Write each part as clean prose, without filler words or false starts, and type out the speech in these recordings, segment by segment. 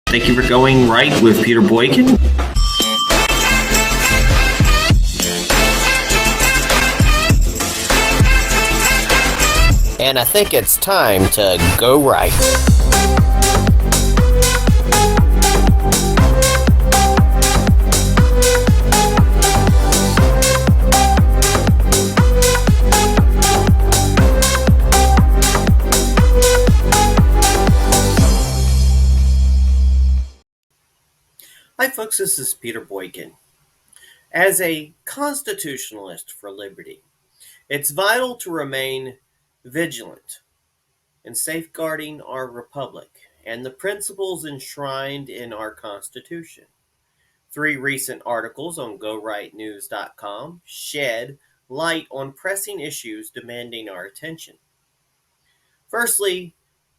Thank you for going right with Peter Boykin. And I think it's time to go right. Hi folks, this is Peter Boykin. As a constitutionalist for liberty, it's vital to remain vigilant in safeguarding our republic and the principles enshrined in our Constitution. 3 recent articles on GoRightNews.com shed light on pressing issues demanding our attention. Firstly,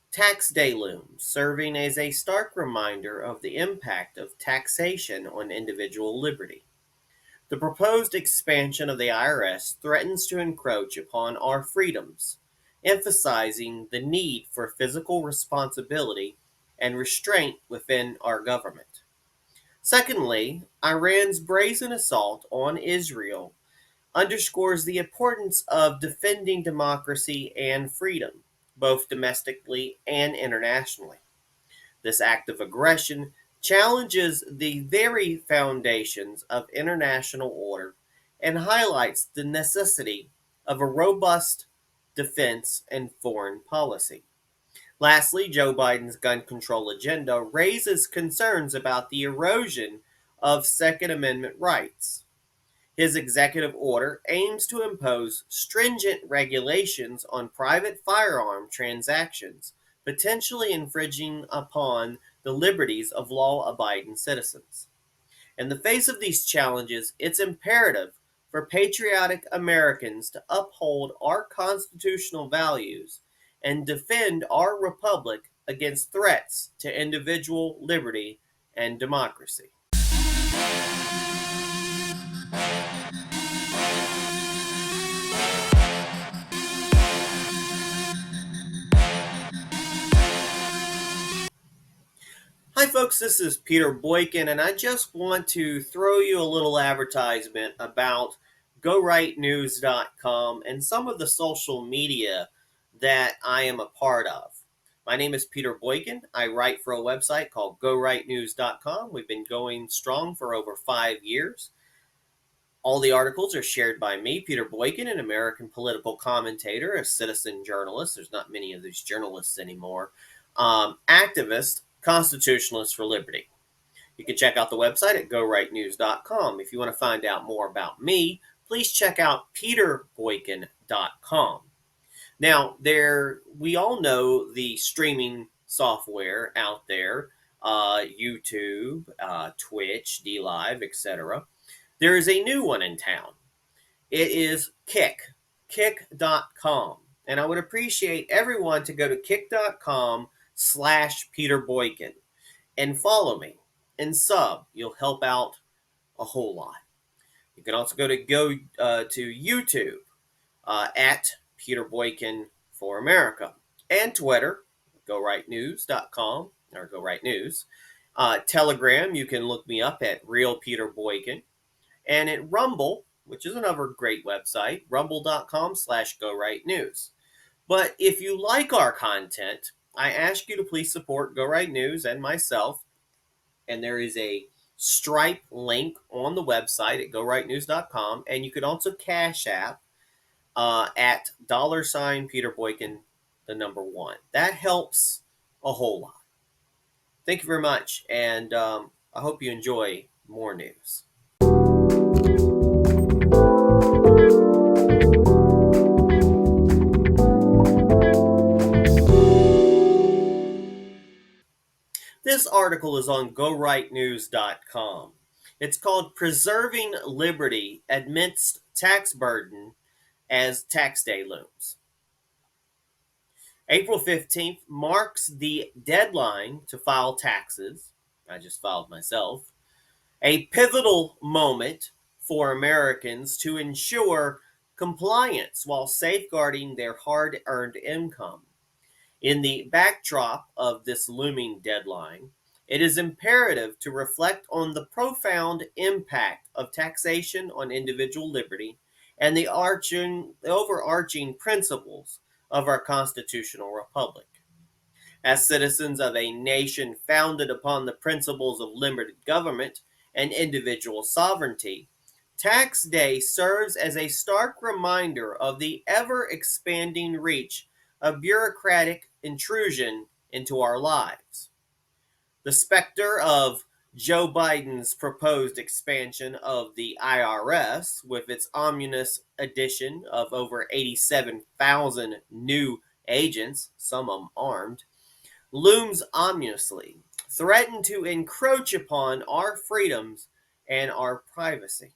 tax day looms, serving as a stark reminder of the impact of taxation on individual liberty. The proposed expansion of the IRS threatens to encroach upon our freedoms, emphasizing the need for physical responsibility and restraint within our government. Secondly, Iran's brazen assault on Israel underscores the importance of defending democracy and freedom, both domestically and internationally. This act of aggression challenges the very foundations of international order and highlights the necessity of a robust defense and foreign policy. Lastly, Joe Biden's gun control agenda raises concerns about the erosion of Second Amendment rights. His executive order aims to impose stringent regulations on private firearm transactions, potentially infringing upon the liberties of law-abiding citizens. In the face of these challenges, it's imperative for patriotic Americans to uphold our constitutional values and defend our republic against threats to individual liberty and democracy. Hi folks, this is Peter Boykin, and I just want to throw you a little advertisement about GoRightNews.com and some of the social media that I am a part of. My name is Peter Boykin. I write for a website called GoRightNews.com. We've been going strong for over 5 years. All the articles are shared by me, Peter Boykin, an American political commentator, a citizen journalist. There's not many of these journalists anymore. Activist, constitutionalist for liberty. You can check out the website at GoRightNews.com. If you want to find out more about me, please check out PeterBoykin.com. Now, we all know the streaming software out there, YouTube, Twitch, DLive, etc. There is a new one in town. It is kick.com. And I would appreciate everyone to go to kick.com/Peter Boykin and follow me and sub. You'll help out a whole lot. You can also go to YouTube at Peter Boykin for America, and Twitter, GoRightNews.com or Go Right News. Telegram, you can look me up at Real Peter Boykin, and at Rumble, which is another great website, rumble.com/GoRightNews. But if you like our content, I ask you to please support Go Right News and myself. And there is a Stripe link on the website at GoRightNews.com. And you can also Cash App at $Peter Boykin, the number 1. That helps a whole lot. Thank you very much. And I hope you enjoy more news. This article is on GoRightNews.com. It's called Preserving Liberty Amidst Tax Burden as Tax Day Looms. April 15th marks the deadline to file taxes. I just filed myself. A pivotal moment for Americans to ensure compliance while safeguarding their hard-earned income. In the backdrop of this looming deadline, it is imperative to reflect on the profound impact of taxation on individual liberty and the overarching principles of our constitutional republic. As citizens of a nation founded upon the principles of limited government and individual sovereignty, Tax Day serves as a stark reminder of the ever expanding reach of bureaucratic intrusion into our lives. The specter of Joe Biden's proposed expansion of the IRS, with its ominous addition of over 87,000 new agents, some of them armed, looms ominously, threaten to encroach upon our freedoms and our privacy.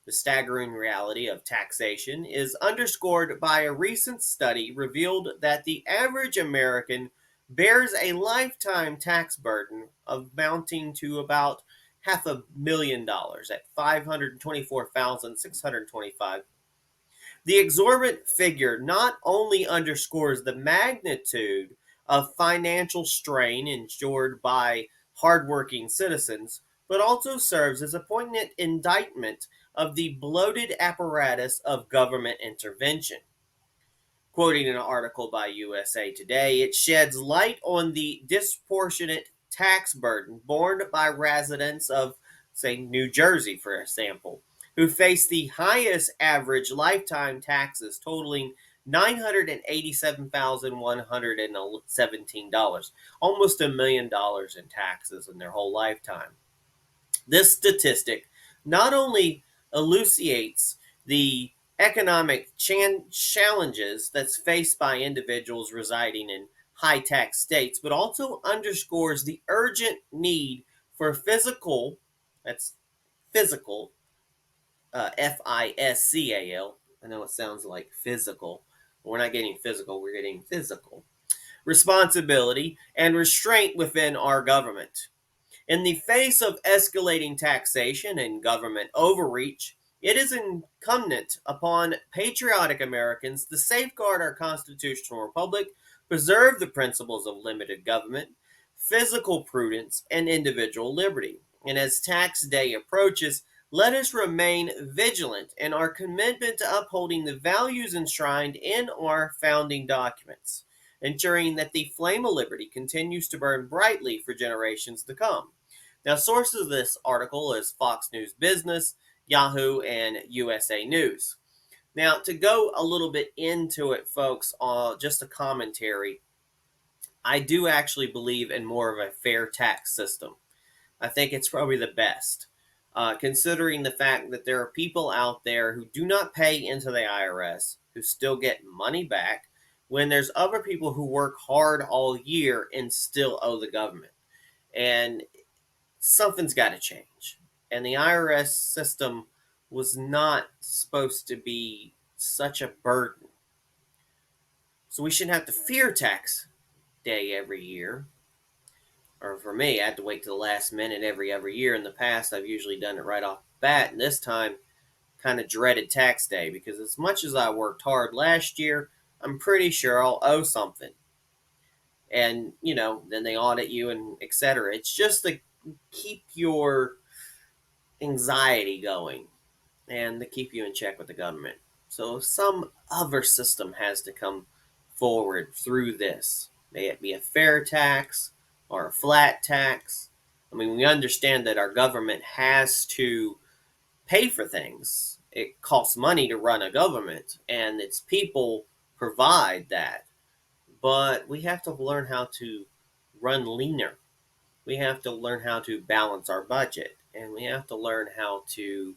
The staggering reality of taxation is underscored by a recent study revealed that the average American bears a lifetime tax burden amounting to about $500,000 at $524,625. The exorbitant figure not only underscores the magnitude of financial strain endured by hardworking citizens, but also serves as a poignant indictment of the bloated apparatus of government intervention. Quoting an article by USA Today, it sheds light on the disproportionate tax burden borne by residents of, say, New Jersey, for example, who face the highest average lifetime taxes totaling $987,117, almost $1 million in taxes in their whole lifetime. This statistic not only elucidates the economic challenges that's faced by individuals residing in high tax states, but also underscores the urgent need for that's physical, FISCAL. I know it sounds like physical. We're not getting physical, we're getting physical. Responsibility and restraint within our government. In the face of escalating taxation and government overreach, it is incumbent upon patriotic Americans to safeguard our constitutional republic, preserve the principles of limited government, physical prudence, and individual liberty. And as Tax Day approaches, let us remain vigilant in our commitment to upholding the values enshrined in our founding documents, ensuring that the flame of liberty continues to burn brightly for generations to come. Now, sources of this article is Fox News Business, Yahoo, and USA News. Now, to go a little bit into it, folks, just a commentary, I do actually believe in more of a fair tax system. I think it's probably the best, considering the fact that there are people out there who do not pay into the IRS, who still get money back, when there's other people who work hard all year and still owe the government. And something's got to change. And the IRS system was not supposed to be such a burden. So we shouldn't have to fear tax day every year. Or for me, I had to wait to the last minute every year. In the past, I've usually done it right off the bat. And this time, kind of dreaded tax day because as much as I worked hard last year, I'm pretty sure I'll owe something. And, then they audit you and etc. It's just to keep your anxiety going and to keep you in check with the government. So some other system has to come forward through this. May it be a fair tax or a flat tax. I mean, we understand that our government has to pay for things. It costs money to run a government, and its people provide that. But we have to learn how to run leaner. We have to learn how to balance our budget, and we have to learn how to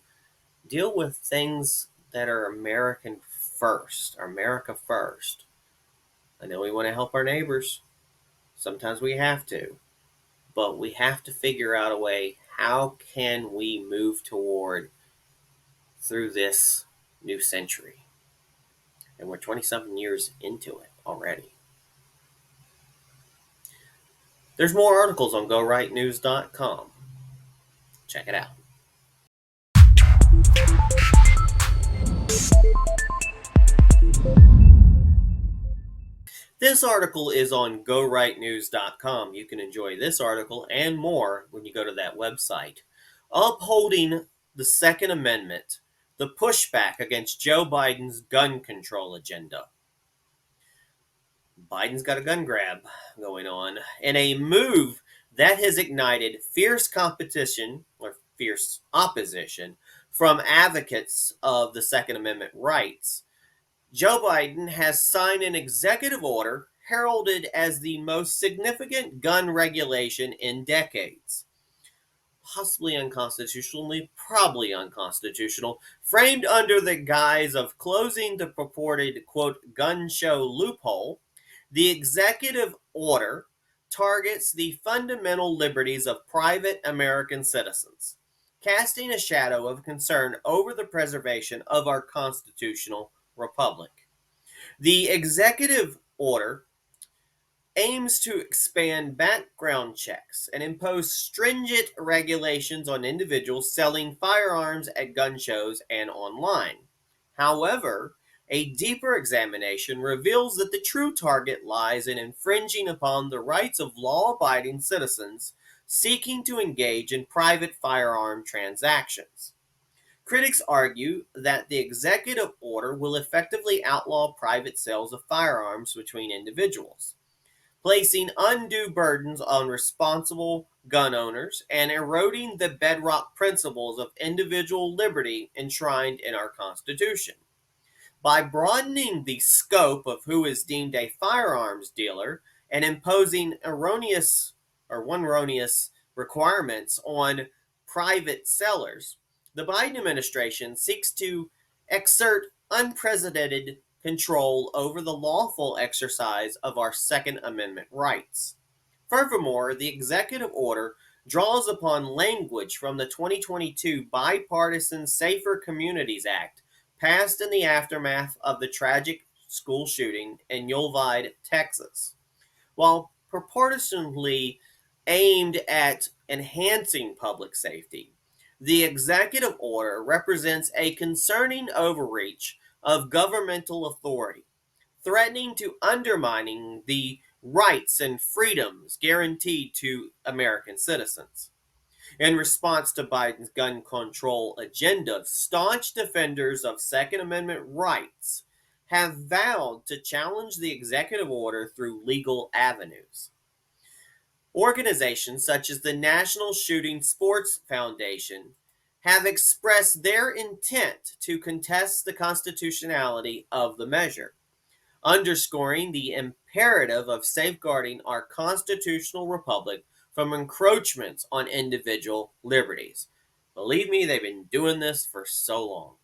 deal with things that are America first. I know we want to help our neighbors. Sometimes we have to. But we have to figure out a way, how can we move toward through this new century? And we're 20-something years into it already. There's more articles on GoRightNews.com. Check it out. This article is on GoRightNews.com. You can enjoy this article and more when you go to that website. Upholding the Second Amendment, the pushback against Joe Biden's gun control agenda. Biden's got a gun grab going on in a move that has ignited fierce competition or fierce opposition from advocates of the Second Amendment rights. Joe Biden has signed an executive order heralded as the most significant gun regulation in decades. Possibly unconstitutionally, probably unconstitutional, framed under the guise of closing the purported, quote, gun show loophole. The executive order targets the fundamental liberties of private American citizens, casting a shadow of concern over the preservation of our constitutional republic. The executive order aims to expand background checks and impose stringent regulations on individuals selling firearms at gun shows and online. However, a deeper examination reveals that the true target lies in infringing upon the rights of law abiding citizens seeking to engage in private firearm transactions. Critics argue that the executive order will effectively outlaw private sales of firearms between individuals, placing undue burdens on responsible gun owners and eroding the bedrock principles of individual liberty enshrined in our Constitution. By broadening the scope of who is deemed a firearms dealer and imposing erroneous requirements on private sellers, the Biden administration seeks to exert unprecedented control over the lawful exercise of our Second Amendment rights. Furthermore, the executive order draws upon language from the 2022 Bipartisan Safer Communities Act, passed in the aftermath of the tragic school shooting in Uvalde, Texas. While purportedly aimed at enhancing public safety, the executive order represents a concerning overreach of governmental authority, threatening to undermining the rights and freedoms guaranteed to American citizens. In response to Biden's gun control agenda, staunch defenders of Second Amendment rights have vowed to challenge the executive order through legal avenues. Organizations such as the National Shooting Sports Foundation have expressed their intent to contest the constitutionality of the measure, underscoring the imperative of safeguarding our constitutional republic from encroachments on individual liberties. Believe me, they've been doing this for so long.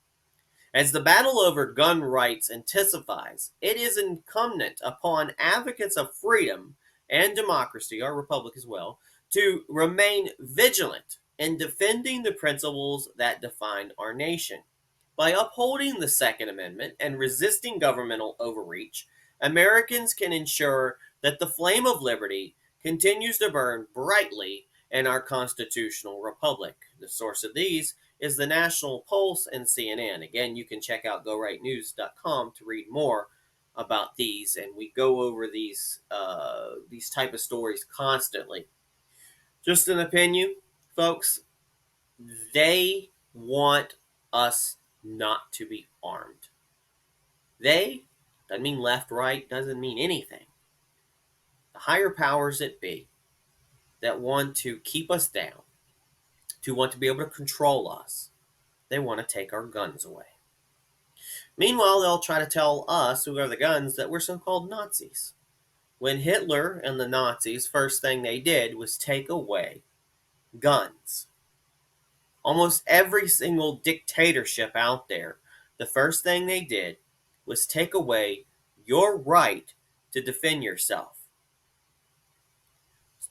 As the battle over gun rights intensifies, it is incumbent upon advocates of freedom and democracy, our republic as well, to remain vigilant in defending the principles that define our nation. By upholding the Second Amendment and resisting governmental overreach, Americans can ensure that the flame of liberty continues to burn brightly in our constitutional republic. The source of these is the National Pulse and CNN. Again, you can check out GoRightNews.com to read more about these, and we go over these type of stories constantly. Just an opinion, folks. They want us not to be armed. They doesn't mean left, right, doesn't mean anything. The higher powers that be that want to keep us down, to want to be able to control us, they want to take our guns away. Meanwhile, they'll try to tell us who are the guns that we're so-called Nazis. When Hitler and the Nazis, first thing they did was take away guns. Almost every single dictatorship out there, the first thing they did was take away your right to defend yourself.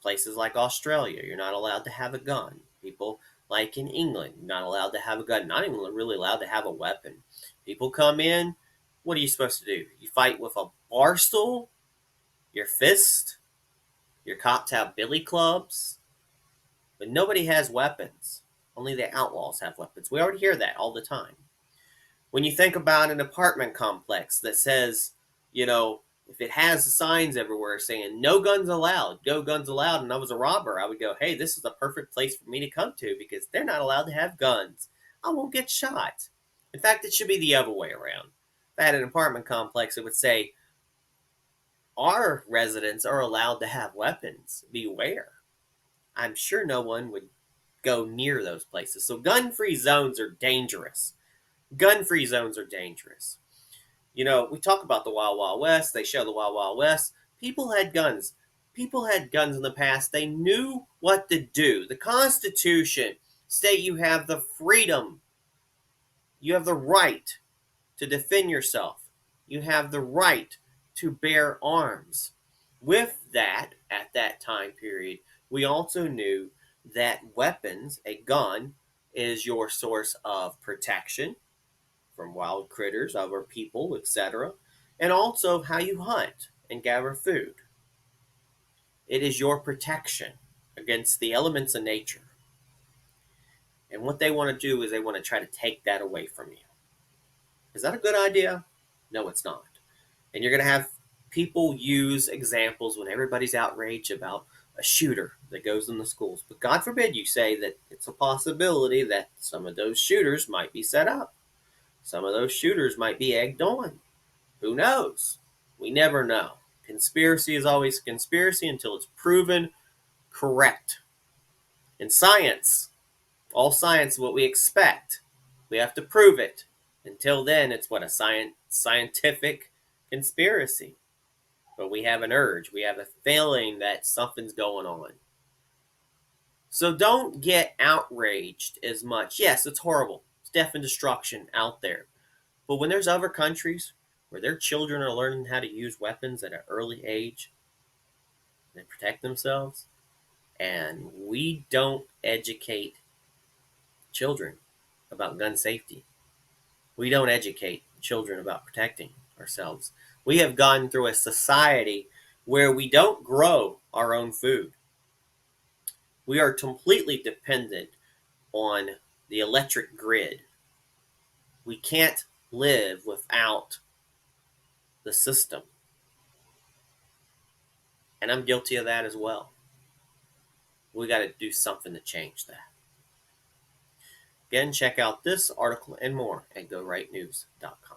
Places like Australia, you're not allowed to have a gun. People like in England, you're not allowed to have a gun, not even really allowed to have a weapon. People come in, what are you supposed to do? You fight with a bar stool, your fist, your cops have billy clubs, but nobody has weapons. Only the outlaws have weapons. We already hear that all the time. When you think about an apartment complex that says, you know, If it has signs everywhere saying no guns allowed, no guns allowed, and I was a robber, I would go, hey, this is the perfect place for me to come to because they're not allowed to have guns. I won't get shot. In fact, it should be the other way around. If I had an apartment complex, it would say, our residents are allowed to have weapons. Beware. I'm sure no one would go near those places. So gun-free zones are dangerous. Gun-free zones are dangerous. You know, we talk about the Wild Wild West. They show the Wild Wild West. People had guns. People had guns in the past. They knew what to do. The Constitution states you have the freedom. You have the right to defend yourself. You have the right to bear arms. With that, at that time period, we also knew that weapons, a gun, is your source of protection from wild critters, other people, etc., and also how you hunt and gather food. It is your protection against the elements of nature. And what they want to do is they want to try to take that away from you. Is that a good idea? No, it's not. And you're going to have people use examples when everybody's outraged about a shooter that goes in the schools. But God forbid you say that it's a possibility that some of those shooters might be set up. Some of those shooters might be egged on. Who knows? We never know. Conspiracy is always conspiracy until it's proven correct. In science, all science is what we expect. We have to prove it. Until then, it's what a scientific conspiracy. But we have an urge. We have a feeling that something's going on. So don't get outraged as much. Yes, it's horrible. It's death and destruction out there. But when there's other countries where their children are learning how to use weapons at an early age and protect themselves, and we don't educate children about gun safety, we don't educate children about protecting ourselves. We have gone through a society where we don't grow our own food. We are completely dependent on the electric grid. We can't live without the system. And I'm guilty of that as well. We got to do something to change that. Again, check out this article and more at GoRightNews.com.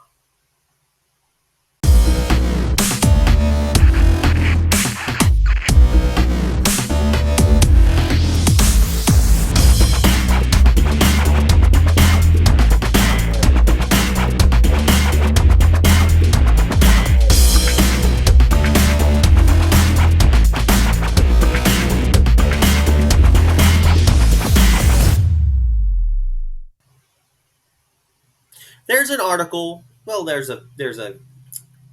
There's an article, well, there's a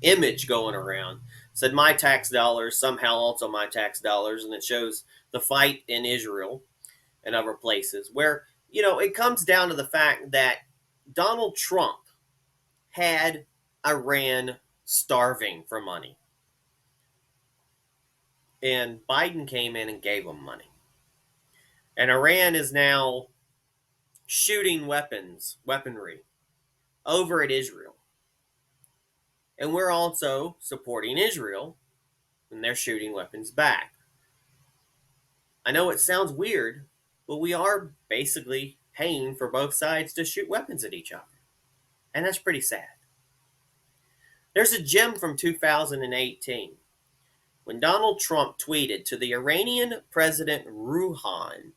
image going around. It said my tax dollars, somehow also my tax dollars, and it shows the fight in Israel and other places where, you know, it comes down to the fact that Donald Trump had Iran starving for money. And Biden came in and gave them money. And Iran is now shooting weaponry over at Israel. And we're also supporting Israel when they're shooting weapons back. I know it sounds weird, but we are basically paying for both sides to shoot weapons at each other. And that's pretty sad. There's a gem from 2018 when Donald Trump tweeted to the Iranian President Rouhani,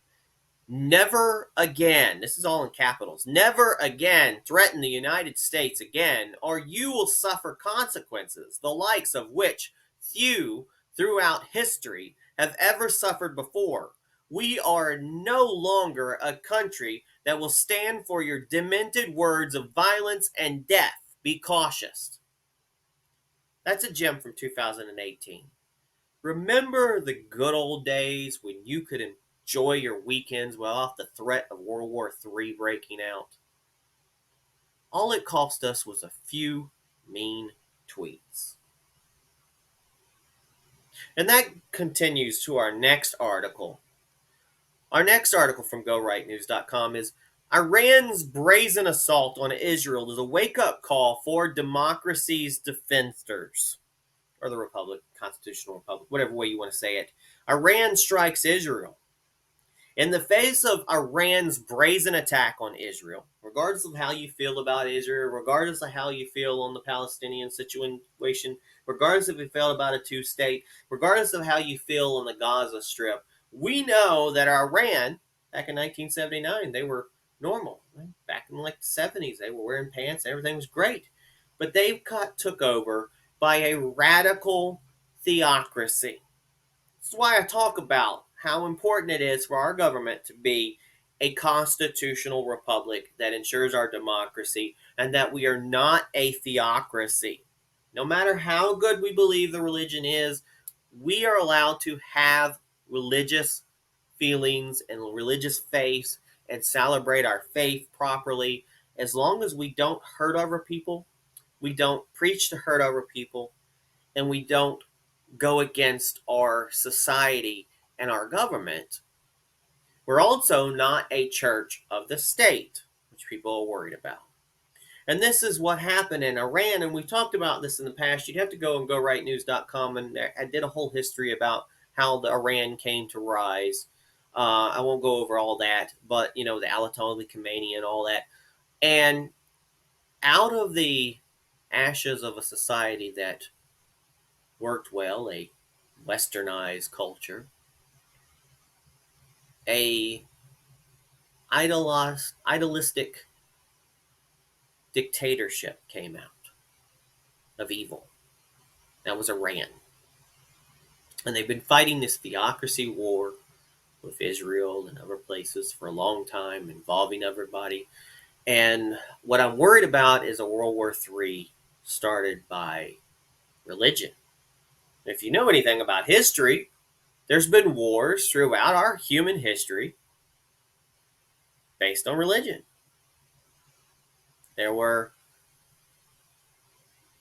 never again, this is all in capitals, never again threaten the United States again, or you will suffer consequences, the likes of which few throughout history have ever suffered before. We are no longer a country that will stand for your demented words of violence and death. Be cautious. That's a gem from 2018. Remember the good old days when you could enjoy your weekends without the threat of World War III breaking out? All it cost us was a few mean tweets. And that continues to our next article. Our next article from GoRightNews.com is Iran's brazen assault on Israel is a wake-up call for democracy's defenders. or the republic, constitutional republic, whatever way you want to say it. Iran strikes Israel. In the face of Iran's brazen attack on Israel, regardless of how you feel about Israel, regardless of how you feel on the Palestinian situation, regardless if you feel about a two-state, regardless of how you feel on the Gaza Strip, we know that Iran, back in 1979, they were normal. Back in like the 70s, they were wearing pants, everything was great. But they took over by a radical theocracy. That's why I talk about how important it is for our government to be a constitutional republic that ensures our democracy and that we are not a theocracy. No matter how good we believe the religion is, we are allowed to have religious feelings and religious faith and celebrate our faith properly as long as we don't hurt other people, we don't preach to hurt other people, and we don't go against our society and our government. We're also not a church of the state, which people are worried about. And this is what happened in Iran, and we've talked about this in the past. You'd have to go on GoRightNews.com, and I did a whole history about how the Iran came to rise. I won't go over all that, but the Ayatollah Khomeini and all that. And out of the ashes of a society that worked well, a westernized culture, a idealistic dictatorship came out of evil. That was Iran. And they've been fighting this theocracy war with Israel and other places for a long time, involving everybody. And what I'm worried about is a World War III started by religion. If you know anything about history, there's been wars throughout our human history based on religion. There were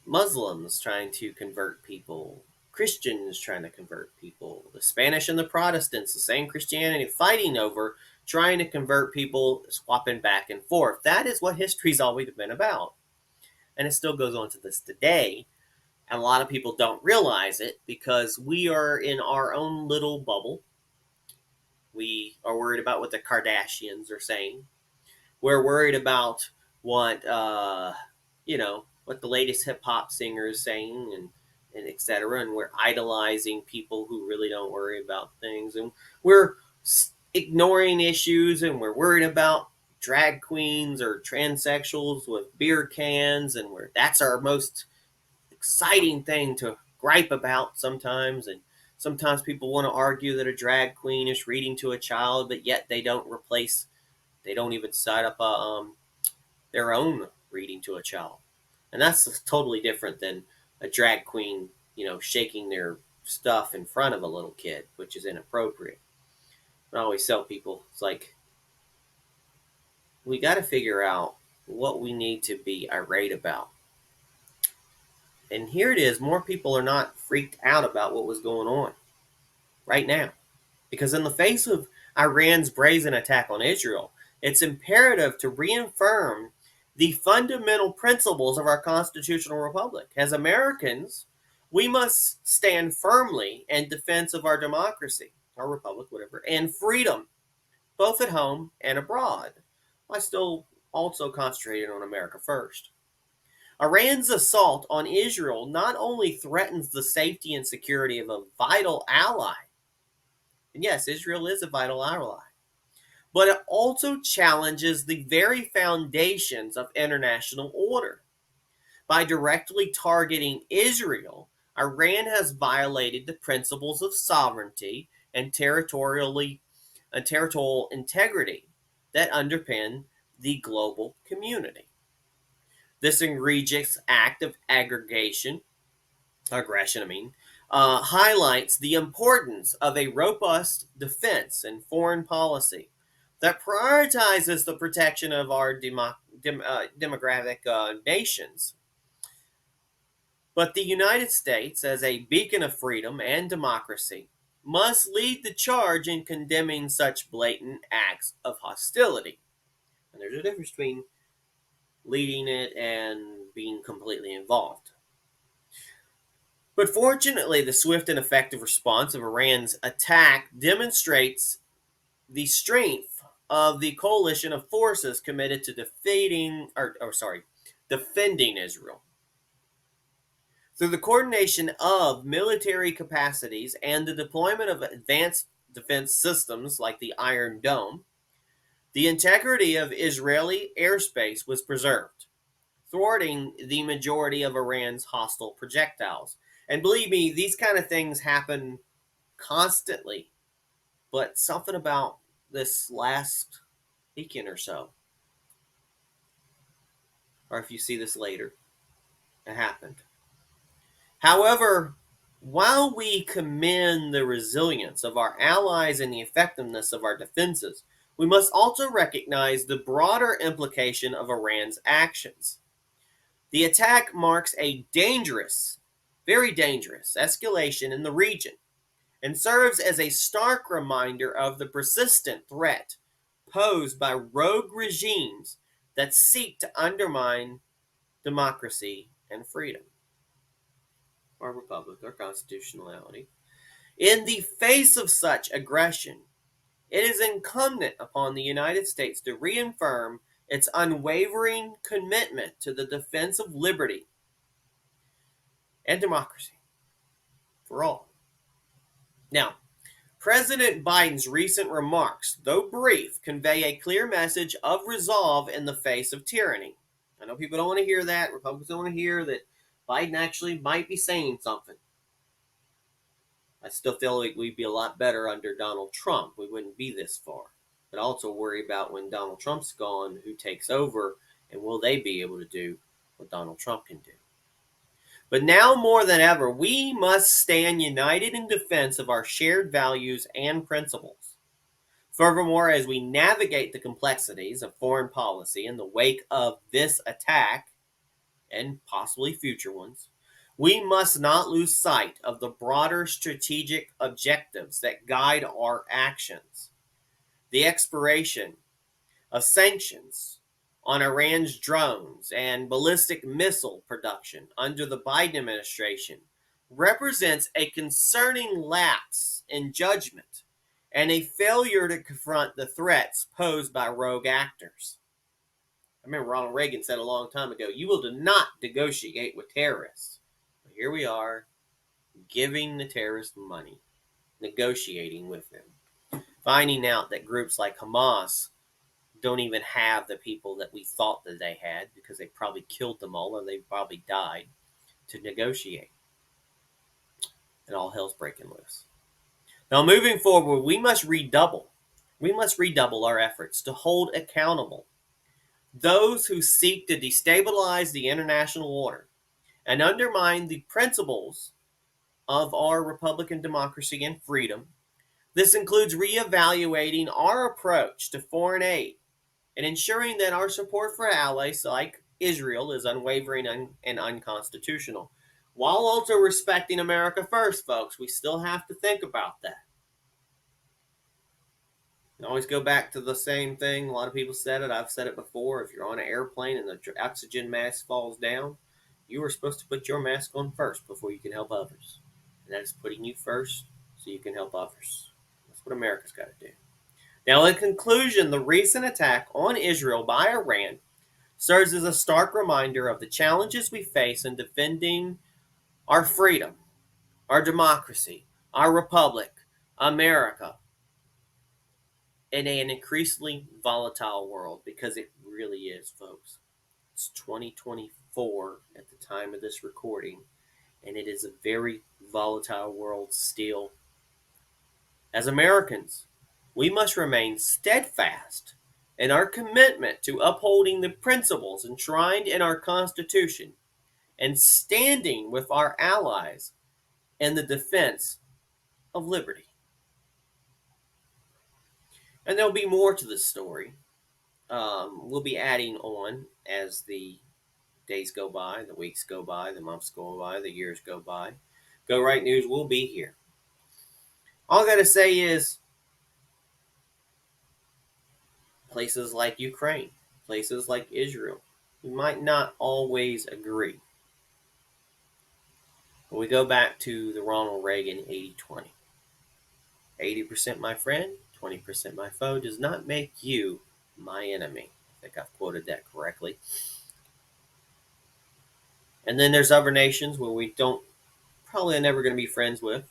Muslims trying to convert people, Christians trying to convert people, the Spanish and the Protestants, the same Christianity, fighting over trying to convert people, swapping back and forth. That is what history's always been about. And it still goes on to this today. And a lot of people don't realize it because we are in our own little bubble. We are worried about what the Kardashians are saying. We're worried about what what the latest hip hop singer is saying, and etc. And we're idolizing people who really don't worry about things, and we're ignoring issues, and we're worried about drag queens or transsexuals with beer cans, and that's our most exciting thing to gripe about sometimes. And sometimes people want to argue that a drag queen is reading to a child, but yet they don't even set up their own reading to a child. And that's totally different than a drag queen, shaking their stuff in front of a little kid, which is inappropriate. I always tell people, it's like, we got to figure out what we need to be irate about. And here it is, more people are not freaked out about what was going on right now. Because in the face of Iran's brazen attack on Israel, it's imperative to reaffirm the fundamental principles of our constitutional republic. As Americans, we must stand firmly in defense of our democracy, our republic, whatever, and freedom, both at home and abroad. I still also concentrated on America first. Iran's assault on Israel not only threatens the safety and security of a vital ally, and yes, Israel is a vital ally, but it also challenges the very foundations of international order. By directly targeting Israel, Iran has violated the principles of sovereignty and territorial integrity that underpin the global community. This egregious act of aggression, highlights the importance of a robust defense and foreign policy that prioritizes the protection of our demographic nations. But the United States, as a beacon of freedom and democracy, must lead the charge in condemning such blatant acts of hostility. And there's a difference between leading it and being completely involved. But fortunately, the swift and effective response of Iran's attack demonstrates the strength of the coalition of forces committed to defending Israel. Through the coordination of military capacities and the deployment of advanced defense systems like the Iron Dome, the integrity of Israeli airspace was preserved, thwarting the majority of Iran's hostile projectiles. And believe me, these kind of things happen constantly, but something about this last weekend or so, or if you see this later, it happened. However, while we commend the resilience of our allies and the effectiveness of our defenses, we must also recognize the broader implication of Iran's actions. The attack marks a dangerous, very dangerous escalation in the region and serves as a stark reminder of the persistent threat posed by rogue regimes that seek to undermine democracy and freedom, our republic, our constitutionality. In the face of such aggression, it is incumbent upon the United States to reaffirm its unwavering commitment to the defense of liberty and democracy for all. Now, President Biden's recent remarks, though brief, convey a clear message of resolve in the face of tyranny. I know people don't want to hear that. Republicans don't want to hear that Biden actually might be saying something. I still feel like we'd be a lot better under Donald Trump. We wouldn't be this far. But I also worry about when Donald Trump's gone, who takes over, and will they be able to do what Donald Trump can do? But now more than ever, we must stand united in defense of our shared values and principles. Furthermore, as we navigate the complexities of foreign policy in the wake of this attack, and possibly future ones, we must not lose sight of the broader strategic objectives that guide our actions. The expiration of sanctions on Iran's drones and ballistic missile production under the Biden administration represents a concerning lapse in judgment and a failure to confront the threats posed by rogue actors. I remember Ronald Reagan said a long time ago, you will not negotiate with terrorists. But here we are, giving the terrorists money, negotiating with them, finding out that groups like Hamas don't even have the people that we thought that they had because they probably killed them all or they probably died to negotiate. And all hell's breaking loose. Now, moving forward, we must redouble. We must redouble our efforts to hold accountable those who seek to destabilize the international order and undermine the principles of our Republican democracy and freedom. This includes reevaluating our approach to foreign aid and ensuring that our support for allies like Israel is unwavering and unconstitutional, while also respecting America first, folks. We still have to think about that. And always go back to the same thing. A lot of people said it. I've said it before. If you're on an airplane and the oxygen mask falls down, you are supposed to put your mask on first before you can help others. And that is putting you first so you can help others. That's what America's got to do. Now, in conclusion, the recent attack on Israel by Iran serves as a stark reminder of the challenges we face in defending our freedom, our democracy, our republic, America, in an increasingly volatile world, because it really is, folks. It's 2024 at the time of this recording, and it is a very volatile world still. As Americans, we must remain steadfast in our commitment to upholding the principles enshrined in our Constitution and standing with our allies in the defense of liberty. And there'll be more to this story. We'll be adding on as the days go by, the weeks go by, the months go by, the years go by. Go Right News will be here. All I got to say is places like Ukraine, places like Israel, we might not always agree. We go back to the Ronald Reagan 80-20. 80% my friend, 20% my foe does not make you my enemy. I think I've quoted that correctly. And then there's other nations where we don't probably never going to be friends with.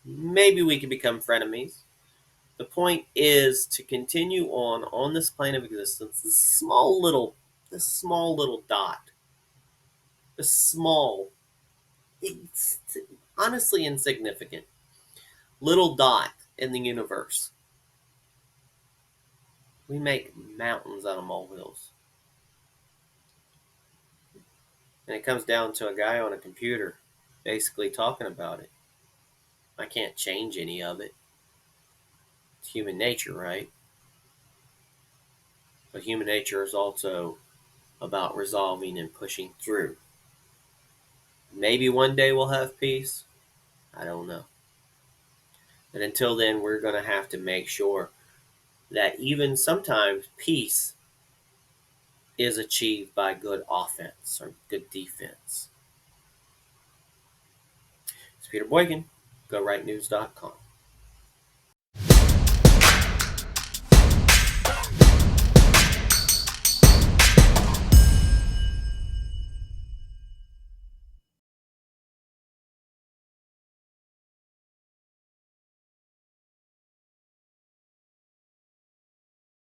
Maybe we can become frenemies. The point is to continue on this plane of existence, this small little dot, this small, it's honestly insignificant little dot in the universe. We make mountains out of molehills. And it comes down to a guy on a computer basically talking about it. I can't change any of it. It's human nature, right? But human nature is also about resolving and pushing through. Maybe one day we'll have peace. I don't know. And until then, we're going to have to make sure that even sometimes peace is achieved by good offense or good defense. It's Peter Boykin, GoWriteNews.com.